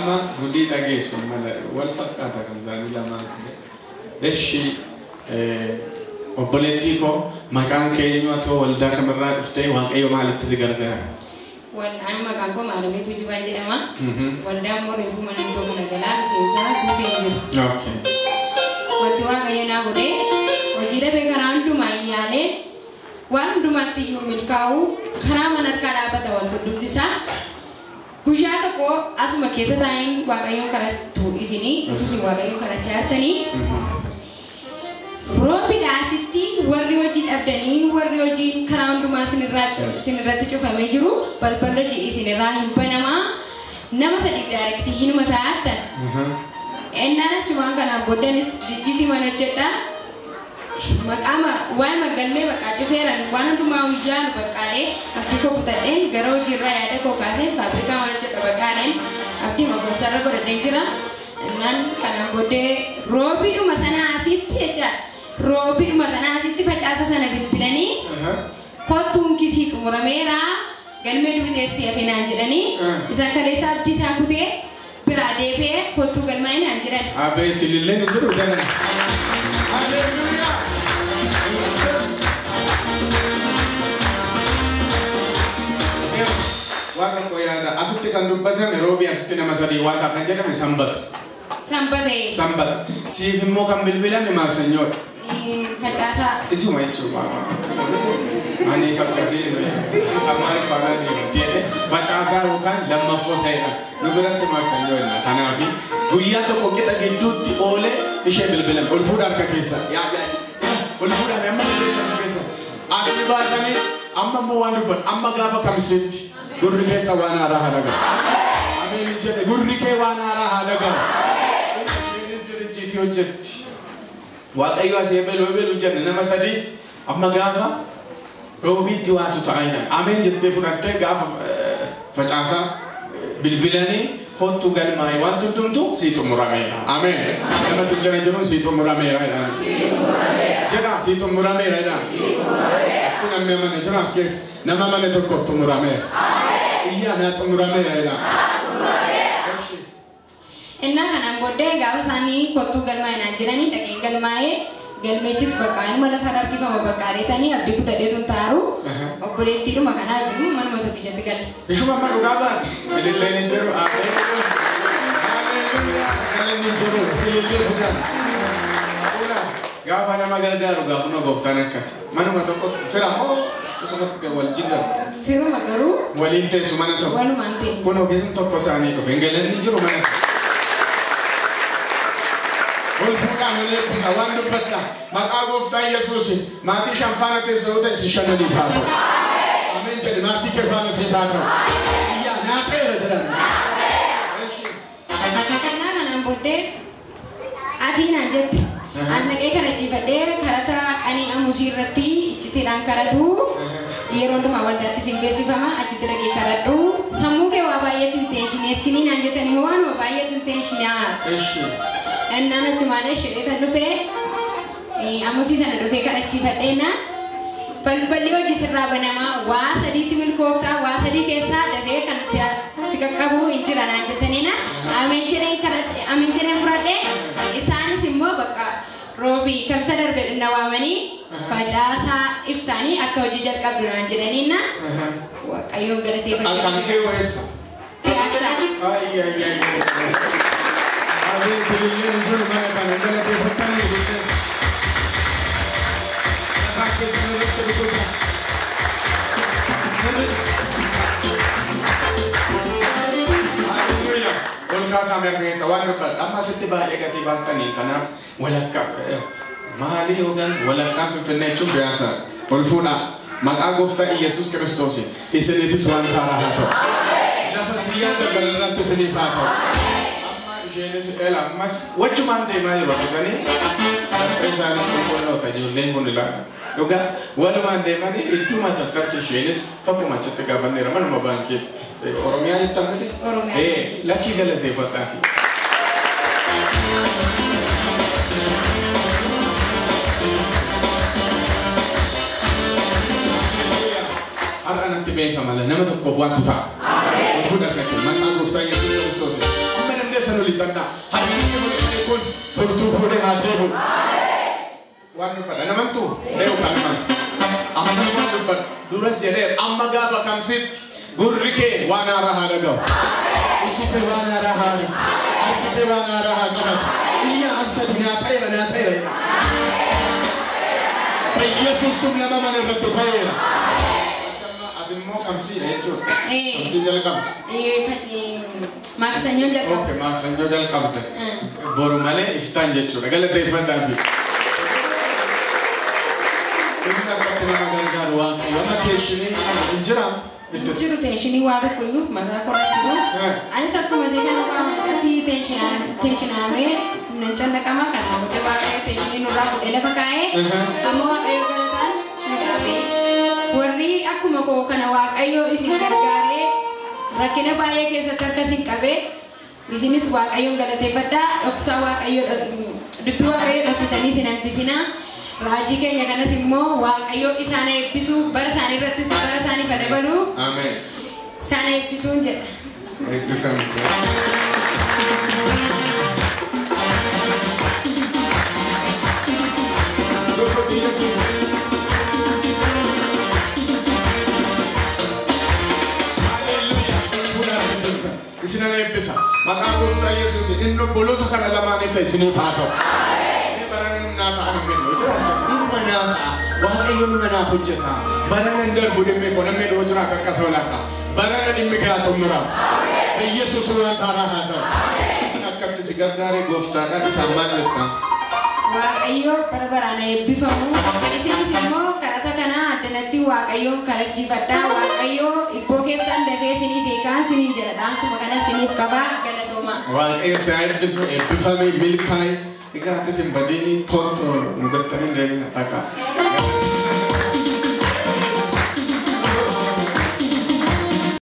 أما بدي أجيس وملا والفقة كنزاني لما إيش وبلتيكو مكان كينيو تو ولدا كمرة أفتي واقعي وما لتزجر ده وان أنا مكان كم أنا بيتو جبان جدا ما ولدا مور يفهم أنا نقول من الجلاب سيسا كتير أوكي وتوا كينا غوري وجيله بكران دوما يانه وان دوما تيو ملكاو خرام نركلا بتاو تدوتيسا كوجاتا كو أسمع كيسة تاين واقعيو كرا تو إسيني itu sih واقعيو كرا chartani Robi dasiti warriojin abdani warriojin kharaam duma sinirratti cufamee jiru balbala ji isinirraa hin banama nama sadi direct hinuma taatan ennana cumaan kana boddanis dijiti mana jedha maqama waay magalmee baqa cufeeran waan hundumaa hojjaan baqqaalee abdii koo kutadheen gara hojiirraa yaada koo kaaseen faabrikaa mana jedha baqqaaleen abdii magoonsarra godhadhee jira nan kana boddee roobiidhuma sana asitti jecha roobiidhuma sana asitti facaasa sana bilbilanii kottuun kisii xumurameera galmee duwiteessi hafenaan jedhanii isa kaleessa abdii isaa kutee biraa deebi'ee kottuu galmaa'ee naan jedhan. Abeeti lilleen jiru jalan. Haleluuyaa. Waaqa qoyaadha asitti kan dubbatame roobii asitti nama sadii waaqa kan jedhame sanbata. Sanbata. Siif immoo kan bilbilame maaksanyoodha. Facaasa. Isuma jechuudha. Ani akkasii ammaari faanaa deemtee facaasaa yookaan lammaffoo ta'edha. Nu biratti maaksanyoodha. Kanaafi guyyaa tokko qixa gidduutti oolee ishee bilbilame. Ol fuudhaa harka keessa. Ol fuudhaa amma keessa. Asii baasanii amma immoo waan dubbatu amma gaafa kamiseetti gurri keessa waan haaraa halaga. Ameen jedhe gurri kee waan haaraa halaga. Isheenis dirjiitii hojjetti. Waaqayyo asii beeluu jenne nama sadii amma gaafa roobiitti waatu ta'ayna. Ameen jettee fudhattee gaafa facaasaa bilbilanii kottu galmaa'ee waan hundumtu sii xumurameera. Ameen. Nama si jala jiruun sii xumurameera. Jedha sii xumurameera. Asii namni mana jira as keessa nama mana tokkoof xumurameera. Iyyaa naa xumurameera. Inna kanan boddee gaafa isaanii kottuu galmaa'ee naan jedhanii dhaqeen galmaa'ee galmeechis bakka inni mana kan harkifama bakka areetanii abdii kutadheetuun taaru obboleettiidhuma kanaa jiru manuma tokkichatti galle. Ishuma amma dhugaa baate ililleen hin jiru ililleen hin jiru gaafa nama gargaaru gaafuma gooftaan akkas manuma tokko fira moo osumatti wal jillan. Firuma garuu waliin teessu mana tokko. Walumaan ta'e. Kun ogeessuun tokko isaanii dhufe hin galan hin jiru mana. والفرقان ليكوزا وان دبتنا مقابو فتاي يسوسي ماتي شنفانة تزوتا سيشانا ليفاتو آمين جدي ماتي كفانا سيفاتو يا ناتي رجلان أنا نمبودي أدينا جد أنا كيكا رجيبادي كارتا أني أموسيرتي إجتيران كاراتو يرون دم أول داتي سيمبسي فما أجتيرا كي كاراتو سموكي وابايا تنتشيني سنين أنجتني موان وابايا تنتشيني Enana cuma ada syarat terdufe, amusi sana terdufe kan achieve dena. Pali wajib seraba nama wasadi timil kota wasadi kesa terdufe kan sikap kamu inceran aja tenina. Aminceren berade, isani semua baka Robi kami sadar nawamani fajasa iftani akau jejak kabel aja tenina. Wah kayu gak ada akan kewes. Biasa. Iya. Amin pilihnya muncul mana kan? Enggak ada hutan ni kita. Pakai seluruh sebetulnya. Haleluya. Ulka sampai ke sawan rupat. Amma setiba ya ketiba stani kanaf walakap. Mahali hogan walakap fitnah biasa. Ulfuna magagofta Yesus Kristus. Isenifis wan karahato. Nafasiyat bergerak pesenipato. Jenis elam mas wajuman deh mana bakatani pesan kono tajuleng kono lah juga wajuman deh mana itu mata kerja jenis tapi macam tegavan ni ramai mabangkit orangnya itu tadi laki galat deh bakafi arah nanti mereka malah nama tu kau buat tu tak sudah kerja mana aku tanya tu lixanna haddiin mul'ate kun furtuu fuudhee haa deebi'u. Waan dubbata namantu dee'u kan naman amma waan dubbata duras jedhee amma gaafa kamsitti gurri kee waan haaraa haa dhaga'u. Iji kee waan haaraa haa dhaga'u. Harki kee waan haaraa haa qabatu. Iyya ansa naa ta'eera. Yesus lama mana irratti ta'eera. Adimmoo kamsiidha jechuudha. Kamsii jalqabda. Maksanyoo jalqabda. Okay, maksanyoo jalqabda. Boru malee iftaan jechuudha. Galateeffadhaafi. Inni akkatti nama gargaaru waaqayyo. Amma teeshinii hin jiraa? Jiru teeshinii waa tokko iyyuu mataa qoratti jiru. Anis akkuma seekan waaqatti teeshinaamee nan callaqama kana booda waaqayyo teeshinii nurraa fuudhee lafa kaa'ee amma waaqayyo galataan nu dhaabee warri akkuma koo kana waaqayyo isin gargaaree rakkina baay'ee keessatti akkasiin qabee isinis waaqayyoon galateeffadhaa dhoksaa waaqayyo dubbii waaqayyo dhoksitanii isin hambisinaa. Raajii keenya kanas immoo waaqayyo isaan eebbisu bara isaanii irrattis bara isaanii dabalu. Ameen. Isaan eebbisuun jedha. Eebbifame. Hallelujah. Isinan eebbisa. Maqaan gooftaa Yesuus inni obboloota kana lamaaniif ta'e isiniif haa ta'u. waaqayyo nu manaaf hojjeta barana darbu dhimme ko namni dhoo jira akka kasolaka barana dhimme kaa tumura yesus waan taara haa ta'u akkatti si gargaare gooftaadha isaan maal jettan waaqayyo barbaraan eebbifamu isinis immoo kadhata kana addanatti waaqayyoon kadhachiifadhaa waaqayyo ibboo keessan dafee isiniif eegaan isiniin jedha dhaamsuma kana isiniif qabaa galatooma waaqayyo si eebbisu eebbifame milkaa'e Ikaati simbadini konto nugattani deemina dhaqa.